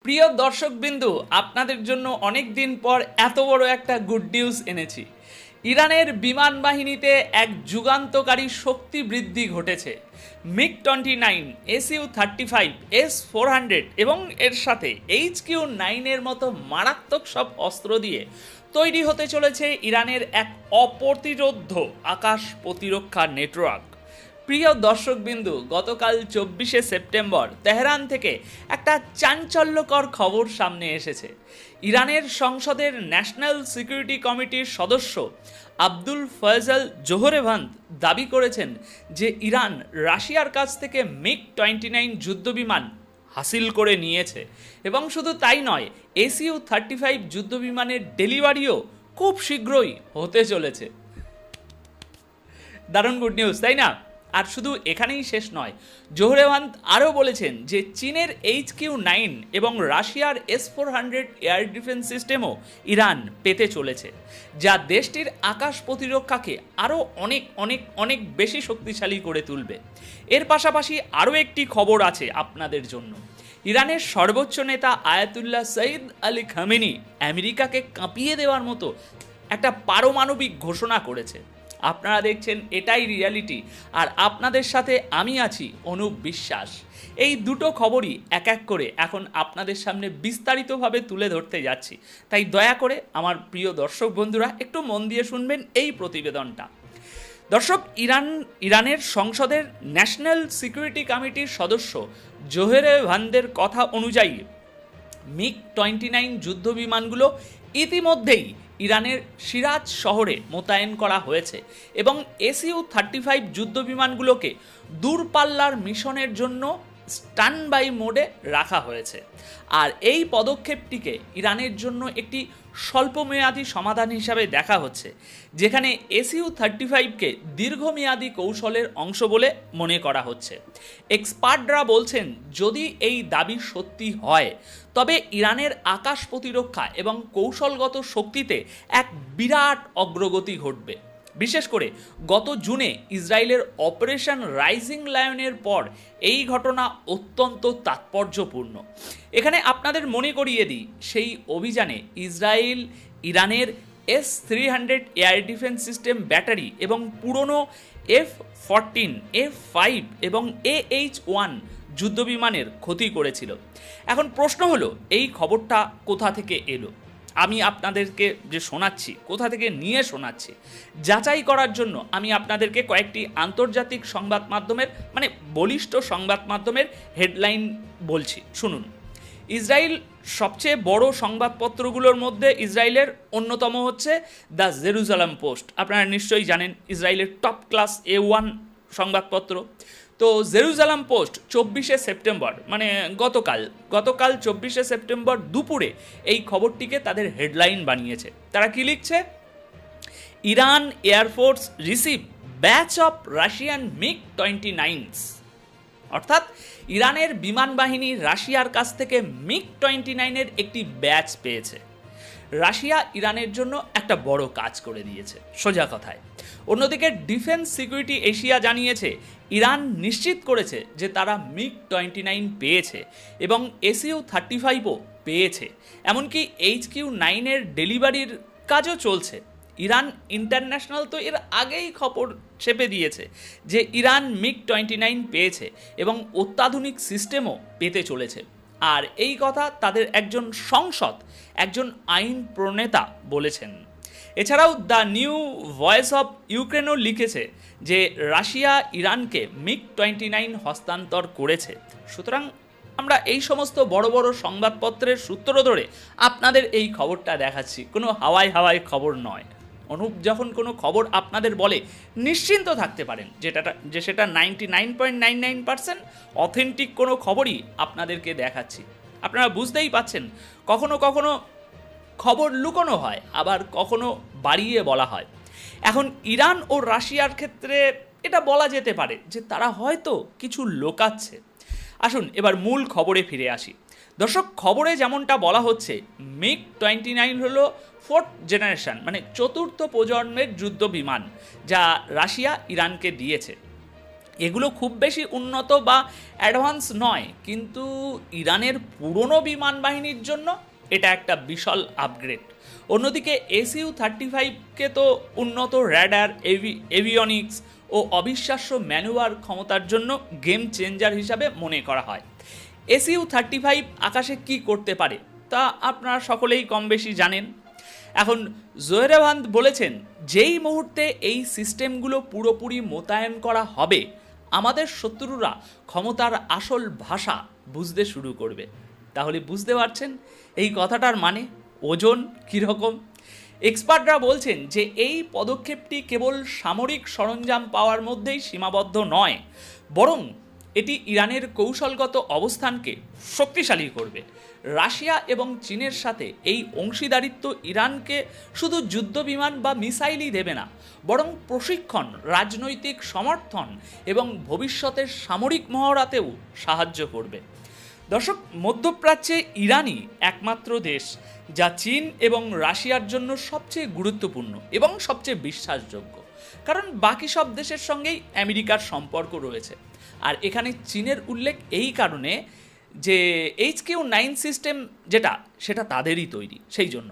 প্রিয় দর্শকবিন্দু, আপনাদের জন্য অনেক দিন পর এত বড় একটা গুড নিউজ এনেছি। ইরানের বিমান বাহিনীতে এক যুগান্তকারী শক্তি বৃদ্ধি ঘটেছে। MiG-29, Su-35, S-400 এবং এর সাথে HQ-9 এর মতো মারাত্মক সব অস্ত্র দিয়ে তৈরি হতে চলেছে ইরানের এক অপ্রতিরোধ্য আকাশ প্রতিরক্ষা নেটওয়ার্ক। প্রিয় দর্শকবিন্দু, গতকাল 24শে সেপ্টেম্বর তেহরান থেকে একটা চাঞ্চল্যকর খবর সামনে এসেছে। ইরানের সংসদের ন্যাশনাল সিকিউরিটি কমিটির সদস্য আব্দুল ফয়জল জোহরেভান্দ দাবি করেছেন যে ইরান রাশিয়ার কাছ থেকে MiG-29 যুদ্ধবিমান হাসিল করে নিয়েছে এবং শুধু তাই নয়, Su-35 যুদ্ধবিমানের ডেলিভারিও খুব শীঘ্রই হতে চলেছে। দারুণ গুড নিউজ, তাই না? আর শুধু এখানেই শেষ নয়, জোহরেভান্দ আরও বলেছেন যে চীনের HQ-9 এবং রাশিয়ার S-400 এয়ার ডিফেন্স সিস্টেমও ইরান পেতে চলেছে, যা দেশটির আকাশ প্রতিরক্ষাকে আরও অনেক অনেক অনেক বেশি শক্তিশালী করে তুলবে। এর পাশাপাশি আরও একটি খবর আছে আপনাদের জন্য। ইরানের সর্বোচ্চ নেতা আয়াতুল্লাহ সঈদ আলী খামেনি আমেরিকাকে কাঁপিয়ে দেওয়ার মতো একটা পারমাণবিক ঘোষণা করেছে। আপনারা দেখছেন এটাই রিয়ালিটি, আর আপনাদের সাথে আমি আছি অনুপ বিশ্বাস। এই দুটো খবরই এক এক করে এখন আপনাদের সামনে বিস্তারিতভাবে তুলে ধরতে যাচ্ছি, তাই দয়া করে আমার প্রিয় দর্শক বন্ধুরা একটু মন দিয়ে শুনবেন এই প্রতিবেদনটা। দর্শক, ইরানের সংসদের ন্যাশনাল সিকিউরিটি কমিটির সদস্য জোহরেভান্দের কথা অনুযায়ী MiG-29 যুদ্ধবিমানগুলো ইতিমধ্যেই ইরানের সিরাজ শহরে মোতায়েন করা হয়েছে এবং Su-35 যুদ্ধবিমানগুলোকে দূরপাল্লার মিশনের জন্য স্ট্যান্ড বাই মোডে রাখা হয়েছে। আর এই পদক্ষেপটিকে ইরানের জন্য একটি স্বল্পমেয়াদী সমাধান হিসাবে দেখা হচ্ছে, যেখানে Su-35কে দীর্ঘমেয়াদী কৌশলের অংশ বলে মনে করা হচ্ছে। এক্সপার্টরা বলছেন, যদি এই দাবি সত্যি হয় তবে ইরানের আকাশ প্রতিরক্ষা এবং কৌশলগত শক্তিতে এক বিরাট অগ্রগতি ঘটবে। বিশেষ করে গত জুনে ইসরায়েলের অপারেশন রাইজিং লায়নের পর এই ঘটনা অত্যন্ত তাৎপর্যপূর্ণ। এখানে আপনাদের মনে করিয়ে দিই, সেই অভিযানে ইসরায়েল ইরানের S-300 air defence system battery এবং পুরনো F-14, F-5 এবং AH-1 যুদ্ধবিমানের ক্ষতি করেছিল। এখন প্রশ্ন হলো, এই খবরটা কোথা থেকে এলো? আমি আপনাদেরকে যে শোনাচ্ছি, কোথা থেকে নিয়ে শোনাচ্ছি, যাচাই করার জন্য আমি আপনাদেরকে কয়েকটি আন্তর্জাতিক সংবাদ মাধ্যমের বলিষ্ঠ সংবাদ মাধ্যমের হেডলাইন বলছি, শুনুন। ইসরায়েল সবচেয়ে বড় সংবাদপত্রগুলোর মধ্যে ইসরায়েলের অন্যতম হচ্ছে দ্য জেরুজালেম পোস্ট। আপনারা নিশ্চয়ই জানেন, ইসরায়েলের টপ ক্লাস A1 সংবাদপত্র। তো জেরুজালেম পোস্ট 24শে সেপ্টেম্বর গতকাল 24শে সেপ্টেম্বর দুপুরে এই খবরটিকে তাদের হেডলাইন বানিয়েছে। তারা কি লিখছে? Iran air force receive batch of Russian MiG-29। অর্থাৎ ইরানের বিমান বাহিনী রাশিয়ার কাছ থেকে MiG-29 এর একটি ব্যাচ পেয়েছে। রাশিয়া ইরানের জন্য একটা বড় কাজ করে দিয়েছে, সোজা কথায়। অন্যদিকে ডিফেন্স সিকিউরিটি এশিয়া জানিয়েছে, ইরান নিশ্চিত করেছে যে তারা MiG-29 পেয়েছে এবং Su-35ও পেয়েছে। এমনকি HQ-9 এর ডেলিভারির কাজও চলছে। ইরান ইন্টারন্যাশনাল তো এর আগেই খবর ছেপে দিয়েছে যে ইরান MiG-29 পেয়েছে এবং অত্যাধুনিক সিস্টেমও পেতে চলেছে। আর এই কথা তাদের একজন একজন আইন প্রণেতা বলেছেন। এছাড়াও দ্য নিউ ভয়েস অফ ইউক্রেনও লিখেছে যে রাশিয়া ইরানকে MiG-29 হস্তান্তর করেছে। সুতরাং আমরা এই সমস্ত বড় বড় সংবাদপত্রের সূত্র ধরে আপনাদের এই খবরটা দেখাচ্ছি, কোনো হাওয়ায় খবর নয়। অনুপ যখন কোনো খবর আপনাদের বলে, নিশ্চিন্ত থাকতে পারেন যে সেটা 99.99% অথেন্টিক কোনো খবরই আপনাদেরকে দেখাচ্ছি। আপনারা বুঝতেই পাচ্ছেন, কখনো কখনো খবর লুকোনো হয়, আবার কখনো বাড়িয়ে বলা হয়। এখন ইরান ও রাশিয়ার ক্ষেত্রে এটা বলা যেতে পারে যে তারা হয়তো কিছু লোকাচ্ছে। আসুন এবার মূল খবরে ফিরে আসি। দর্শক, খবরে যেমনটা বলা হচ্ছে, MiG-29 হলো 4th জেনারেশন, চতুর্থ প্রজন্মের যুদ্ধ বিমান, যা রাশিয়া ইরানকে দিয়েছে। এগুলো খুব বেশি উন্নত বা অ্যাডভান্স নয়, কিন্তু ইরানের পুরনো বিমান বাহিনীর জন্য এটা একটা বিশাল আপগ্রেড। অন্যদিকে SU-35কে তো উন্নত র্যাডার, এভিয়নিক্স ও অবিশ্বাস্য ম্যানুভার ক্ষমতার জন্য গেম চেঞ্জার হিসাবে মনে করা হয়। SU-35 আকাশে কি করতে পারে তা আপনারা সকলেই কম বেশি জানেন। এখন জোহরেভান্দ বলেছেন, যেই মুহূর্তে এই সিস্টেমগুলো পুরোপুরি মোতায়েন করা হবে, আমাদের শত্রুরা ক্ষমতার আসল ভাষা বুঝতে শুরু করবে। তাহলে বুঝতে পারছেন এই কথাটার মানে, ওজন কীরকম। এক্সপার্টরা বলছেন যে এই পদক্ষেপটি কেবল সামরিক সরঞ্জাম পাওয়ার মধ্যেই সীমাবদ্ধ নয়, বরং এটি ইরানের কৌশলগত অবস্থানকে শক্তিশালী করবে। রাশিয়া এবং চীনের সাথে এই অংশীদারিত্ব ইরানকে শুধু যুদ্ধবিমান বা মিসাইলই দেবে না, বরং প্রশিক্ষণ, রাজনৈতিক সমর্থন এবং ভবিষ্যতের সামরিক মহড়াতেও সাহায্য করবে। দর্শক, মধ্যপ্রাচ্যে ইরানই একমাত্র দেশ যা চীন এবং রাশিয়ার জন্য সবচেয়ে গুরুত্বপূর্ণ এবং সবচেয়ে বিশ্বাসযোগ্য, কারণ বাকি সব দেশের সঙ্গেই আমেরিকার সম্পর্ক রয়েছে। আর এখানে চীনের উল্লেখ এই কারণে যে HQ-9 সিস্টেম সেটা তাদেরই তৈরি, সেই জন্য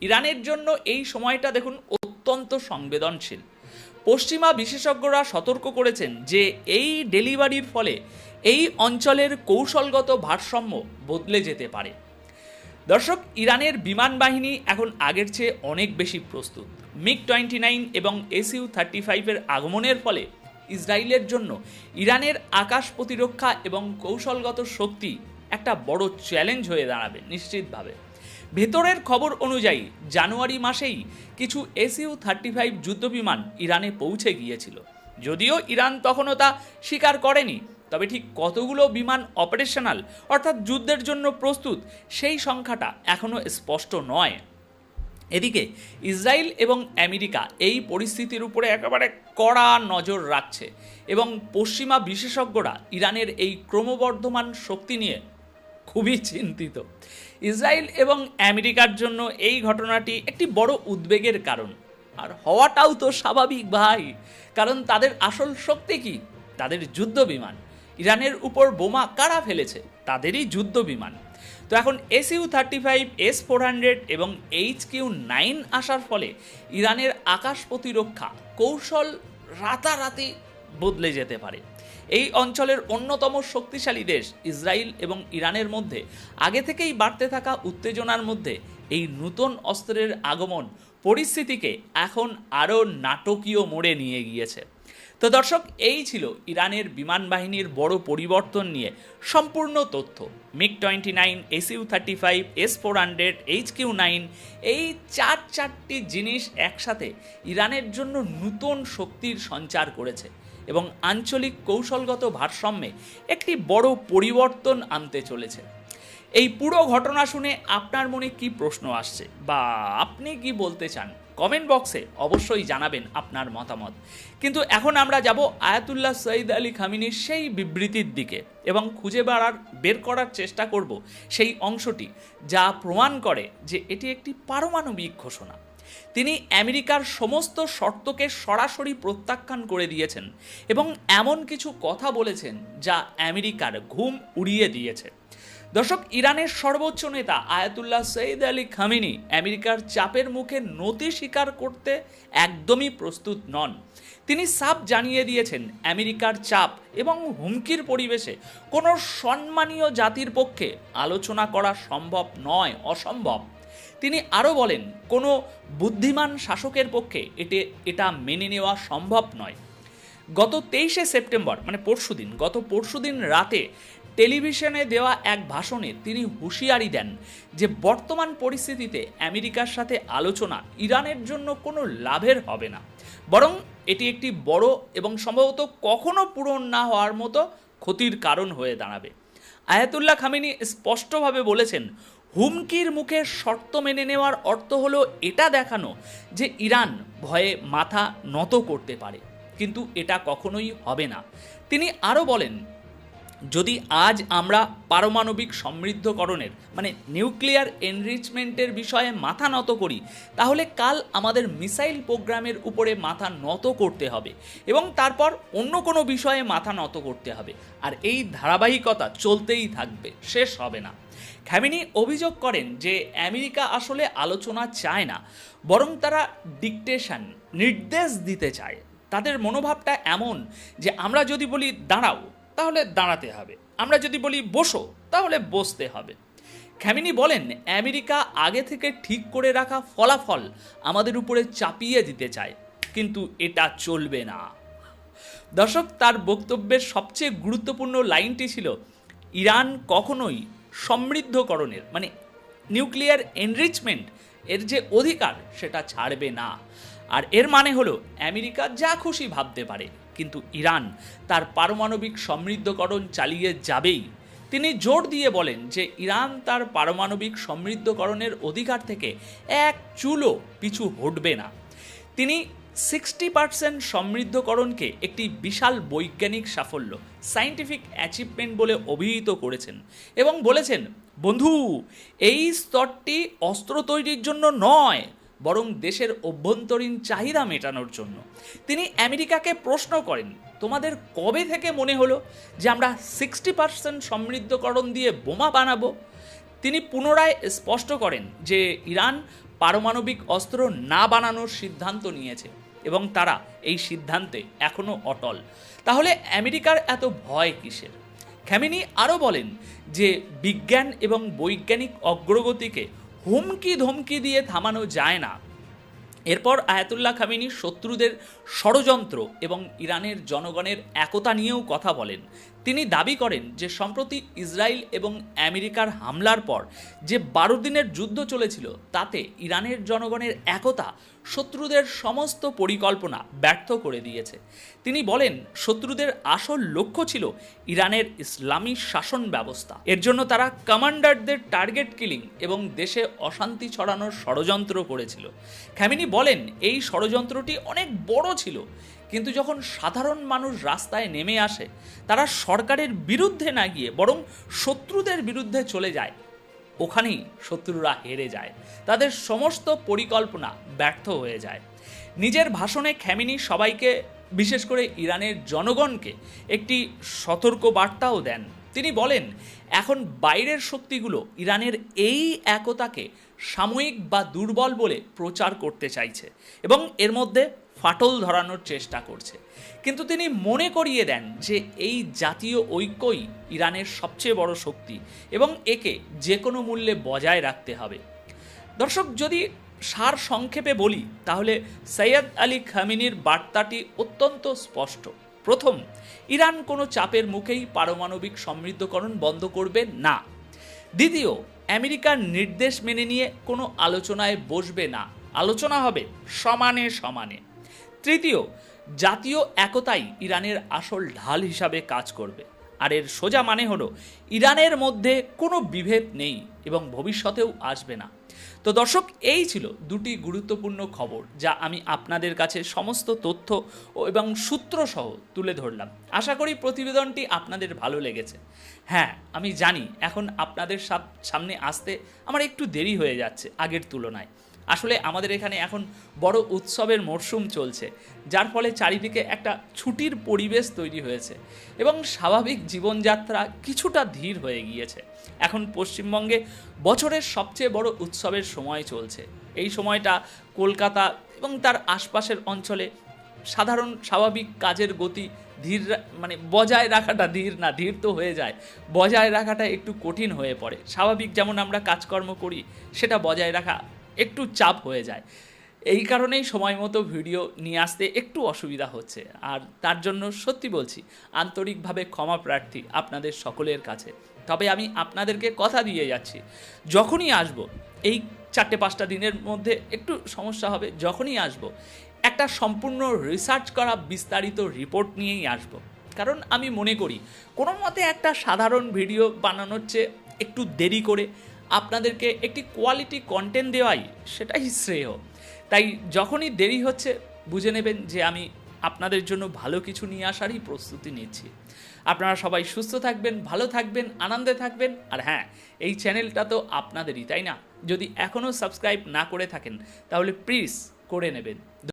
ইরানের জন্য এই সময়টা দেখুন অত্যন্ত সংবেদনশীল। পশ্চিমা বিশেষজ্ঞরা সতর্ক করেছেন যে এই ডেলিভারির ফলে এই অঞ্চলের কৌশলগত ভারসাম্য বদলে যেতে পারে। দর্শক, ইরানের বিমান বাহিনী এখন আগের চেয়ে অনেক বেশি প্রস্তুত। MiG-29 এবং SU-35 আগমনের ফলে ইসরায়েলের জন্য ইরানের আকাশ প্রতিরক্ষা এবং কৌশলগত শক্তি একটা বড় চ্যালেঞ্জ হয়ে দাঁড়াবে নিশ্চিতভাবে। ভেতরের খবর অনুযায়ী জানুয়ারি মাসেই কিছু SU-35 যুদ্ধবিমান ইরানে পৌঁছে গিয়েছিল। যদিও ইরান তখনও তা স্বীকার করেনি, তবে ঠিক কতগুলো বিমান অপারেশনাল অর্থাৎ যুদ্ধের জন্য প্রস্তুত সেই সংখ্যাটা এখনও স্পষ্ট নয়। এদিকে ইসরায়েল এবং আমেরিকা এই পরিস্থিতির উপরে একেবারে কড়া নজর রাখছে এবং পশ্চিমা বিশেষজ্ঞরা ইরানের এই ক্রমবর্ধমান শক্তি নিয়ে খুবই চিন্তিত। ইসরায়েল এবং আমেরিকার জন্য এই ঘটনাটি একটি বড় উদ্বেগের কারণ, আর হওয়াটাও তো স্বাভাবিক ভাই, কারণ তাদের আসল শক্তি কি? তাদের যুদ্ধ বিমান। ইরানের উপর বোমা কারা ফেলেছে? তাদেরই যুদ্ধ বিমান। তো এখন SU-35, S-400 এবং HQ-9 আসার ফলে ইরানের আকাশ প্রতিরক্ষা কৌশল রাতারাতি বদলে যেতে পারে। এই অঞ্চলের অন্যতম শক্তিশালী দেশ ইসরায়েল এবং ইরানের মধ্যে আগে থেকেই বাড়তে থাকা উত্তেজনার মধ্যে এই নতুন অস্ত্রের আগমন পরিস্থিতিকে এখন আরও নাটকীয় মোড়ে নিয়ে গিয়েছে। তো দর্শক, এই ছিল ইরানের বিমান বাহিনীর বড় পরিবর্তন নিয়ে সম্পূর্ণ তথ্য। MiG-29, SU-35, S-400, HQ-9 এই চারটি জিনিস একসাথে ইরানের জন্য নতুন শক্তির সঞ্চার করেছে এবং আঞ্চলিক কৌশলগত ভারসাম্যে একটি বড় পরিবর্তন আনতে চলেছে। এই পুরো ঘটনা শুনে আপনার মনে কি প্রশ্ন আসছে বা আপনি কি বলতে চান কমেন্ট বক্সে অবশ্যই জানাবেন আপনার মতামত। কিন্তু এখন আমরা যাব আয়াতুল্লাহ সঈদ আলী খামেনির সেই বিবৃতির দিকে এবং খুঁজে বের করার চেষ্টা করব সেই অংশটি যা প্রমাণ করে যে এটি একটি পারমাণবিক ঘোষণা। তিনি আমেরিকার সমস্ত শর্তকে সরাসরি প্রত্যাখ্যান করে দিয়েছেন এবং এমন কিছু কথা বলেছেন যা আমেরিকার ঘুম উড়িয়ে দিয়েছে। দর্শক, ইরানের সর্বোচ্চ নেতা আয়াতুল্লাহ সঈদ আলী খামেনি আমেরিকার চাপের মুখে নতি স্বীকার করতে একদমই প্রস্তুত নন। তিনি সাফ জানিয়ে দিয়েছেন, আমেরিকার চাপ এবং হুমকির পরিবেশে কোনো সম্মানীয় জাতির পক্ষে আলোচনা করা সম্ভব নয়, অসম্ভব। তিনি আরও বলেন, কোনো বুদ্ধিমান শাসকের পক্ষে এটা মেনে নেওয়া সম্ভব নয়। গত 23শে সেপ্টেম্বর গত পরশুদিন রাতে টেলিভিশনে দেওয়া এক ভাষণে তিনি হুঁশিয়ারি দেন যে বর্তমান পরিস্থিতিতে আমেরিকার সাথে আলোচনা ইরানের জন্য কোনো লাভের হবে না, বরং এটি একটি বড় এবং সম্ভবত কখনো পূরণ না হওয়ার মতো ক্ষতির কারণ হয়ে দাঁড়াবে। আয়াতুল্লাহ খামেনি স্পষ্টভাবে বলেছেন, হুমকির মুখে শর্ত মেনে নেওয়ার অর্থ হলো এটা দেখানো যে ইরান ভয়ে মাথা নত করতে পারে, কিন্তু এটা কখনোই হবে না। তিনি আরও বলেন, যদি আজ আমরা পারমাণবিক সমৃদ্ধকরণের মানে নিউক্লিয়ার এনরিচমেন্টের বিষয়ে মাথা নত করি, তাহলে কাল আমাদের মিসাইল প্রোগ্রামের উপরে মাথা নত করতে হবে এবং তারপর অন্য কোনো বিষয়ে মাথা নত করতে হবে। আর এই ধারাবাহিকতা চলতেই থাকবে, শেষ হবে না। খামেনি অভিযোগ করেন যে আমেরিকা আসলে আলোচনা চায় না, বরং তারা ডিকটেশন, নির্দেশ দিতে চায়। তাদের মনোভাবটা এমন যে আমরা যদি বলি দাঁড়াও, তাহলে দাঁড়াতে হবে, আমরা যদি বলি বসো, তাহলে বসতে হবে। খামেনি বলেন আমেরিকা আগে থেকে ঠিক করে রাখা ফলাফল আমাদের উপরে চাপিয়ে দিতে চায়, কিন্তু এটা চলবে না। দর্শক, তার বক্তব্যের সবচেয়ে গুরুত্বপূর্ণ লাইনটি ছিল ইরান কখনোই সমৃদ্ধকরণের মানে নিউক্লিয়ার এনরিচমেন্ট এর যে অধিকার সেটা ছাড়বে না। আর এর মানে হলো আমেরিকা যা খুশি ভাবতে পারে, কিন্তু ইরান তার পারমাণবিক সমৃদ্ধকরণ চালিয়ে যাবেই। তিনি জোর দিয়ে বলেন যে ইরান তার পারমাণবিক সমৃদ্ধকরণের অধিকার থেকে এক চুলও পিছু হটবে না। তিনি 60% সমৃদ্ধকরণকে একটি বিশাল বৈজ্ঞানিক সাফল্য, সায়েন্টিফিক অ্যাচিভমেন্ট বলে অভিহিত করেছেন এবং বলেছেন, বন্ধু, এই স্তরটি অস্ত্র তৈরির জন্য নয়, বরং দেশের অভ্যন্তরীণ চাহিদা মেটানোর জন্য। তিনি আমেরিকাকে প্রশ্ন করেন, তোমাদের কবে থেকে মনে হলো যে আমরা 60% সমৃদ্ধকরণ দিয়ে বোমা বানাবো? তিনি পুনরায় স্পষ্ট করেন যে ইরান পারমাণবিক অস্ত্র না বানানোর সিদ্ধান্ত নিয়েছে এবং তারা এই সিদ্ধান্তে এখনও অটল। তাহলে আমেরিকার এত ভয় কিসের? খামেনি আরও বলেন যে বিজ্ঞান এবং বৈজ্ঞানিক অগ্রগতিকে হুমকি ধমকি দিয়ে থামানো যায় না। এরপর আয়াতুল্লাহ খামেনি শত্রুদের ষড়যন্ত্র এবং ইরানের জনগণের একতা নিয়েও কথা বলেন। তিনি দাবি করেন যে সম্প্রতি ইসরায়েল এবং আমেরিকার হামলার পর যে 12 দিনের যুদ্ধ চলেছিল, তাতে ইরানের জনগণের একতা শত্রুদের সমস্ত পরিকল্পনা ব্যর্থ করে দিয়েছে। তিনি বলেন শত্রুদের আসল লক্ষ্য ছিল ইরানের ইসলামী শাসন ব্যবস্থা। এর জন্য তারা কমান্ডারদের টার্গেট কিলিং এবং দেশে অশান্তি ছড়ানোর ষড়যন্ত্র করেছিল। খামেনি বলেন এই ষড়যন্ত্রটি অনেক বড় ছিল, কিন্তু যখন সাধারণ মানুষ রাস্তায় নেমে আসে, তারা সরকারের বিরুদ্ধে না গিয়ে বরং শত্রুদের বিরুদ্ধে চলে যায়, ওখানেই শত্রুরা হেরে যায়, তাদের সমস্ত পরিকল্পনা ব্যর্থ হয়ে যায়। নিজের ভাষণে খামেনি সবাইকে, বিশেষ করে ইরানের জনগণকে একটি সতর্ক বার্তাও দেন। তিনি বলেন এখন বাইরের শক্তিগুলো ইরানের এই একতাকে সাময়িক বা দুর্বল বলে প্রচার করতে চাইছে এবং এর মধ্যে ফাটল ধরানোর চেষ্টা করছে, কিন্তু তিনি মনে করিয়ে দেন যে এই জাতীয় ঐক্যই ইরানের সবচেয়ে বড় শক্তি এবং একে যে কোনো মূল্যে বজায় রাখতে হবে। দর্শক, যদি সার সংক্ষেপে বলি, তাহলে সৈয়দ আলী খামেনির বার্তাটি অত্যন্ত স্পষ্ট। প্রথম, ইরান কোনো চাপের মুখেই পারমাণবিক সমৃদ্ধকরণ বন্ধ করবে না। দ্বিতীয়, আমেরিকার নির্দেশ মেনে নিয়ে কোনো আলোচনায় বসবে না, আলোচনা হবে সমানে সমানে। তৃতীয়, জাতীয় একতাই ইরানের আসল ঢাল হিসাবে কাজ করবে। আর এর সোজা মানে হলো ইরানের মধ্যে কোনো বিভেদ নেই এবং ভবিষ্যতেও আসবে না। তো দর্শক, এই ছিল দুটি গুরুত্বপূর্ণ খবর যা আমি আপনাদের কাছে সমস্ত তথ্য এবং সূত্র সহ তুলে ধরলাম। আশা করি প্রতিবেদনটি আপনাদের ভালো লেগেছে। হ্যাঁ, আমি জানি এখন আপনাদের সামনে আসতে আমার একটু দেরি হয়ে যাচ্ছে আগের তুলনায়। আসলে আমাদের এখানে এখন বড় উৎসবের মরশুম চলছে, যার ফলে চারিদিকে একটা ছুটির পরিবেশ তৈরি হয়েছে এবং স্বাভাবিক জীবনযাত্রা কিছুটা ধীর হয়ে গিয়েছে। এখন পশ্চিমবঙ্গে বছরের সবচেয়ে বড় উৎসবের সময় চলছে। এই সময়টা কলকাতা এবং তার আশপাশের অঞ্চলে সাধারণ স্বাভাবিক কাজের গতি ধীর মানে বজায় রাখাটা, ধীর তো হয়ে যায়, বজায় রাখাটা একটু কঠিন হয়ে পড়ে। স্বাভাবিক যেমন আমরা কাজকর্ম করি, সেটা বজায় রাখা একটু চাপ হয়ে যায়। এই কারণেই সময় মতো ভিডিও নিয়ে আসতে একটু অসুবিধা হচ্ছে, আর তার জন্য সত্যি বলছি আন্তরিকভাবে ক্ষমা প্রার্থী আপনাদের সকলের কাছে। তবে আমি আপনাদেরকে কথা দিয়ে যাচ্ছি, যখনই আসব, এই 4-5টা দিনের মধ্যে একটু সমস্যা হবে, যখনই আসব একটা সম্পূর্ণ রিসার্চ করা বিস্তারিত রিপোর্ট নিয়েই আসব। কারণ আমি মনে করি কোনো মতে একটা সাধারণ ভিডিও বানানোর চেয়ে একটু দেরি করে আপনাদেরকে একটি কোয়ালিটি কন্টেন্ট দেওয়াই সেটাই শ্রেয়। তাই যখনই দেরি হচ্ছে বুঝে নেবেন যে আমি আপনাদের জন্য ভালো কিছু নিয়ে আসারই প্রস্তুতি নিচ্ছি। আপনারা সবাই সুস্থ থাকবেন, ভালো থাকবেন, আনন্দে থাকবেন। আর হ্যাঁ, এই চ্যানেলটা তো আপনাদেরই, তাই না? যদি এখনও সাবস্ক্রাইব না করে থাকেন তাহলে প্লিজ করে নেবেন।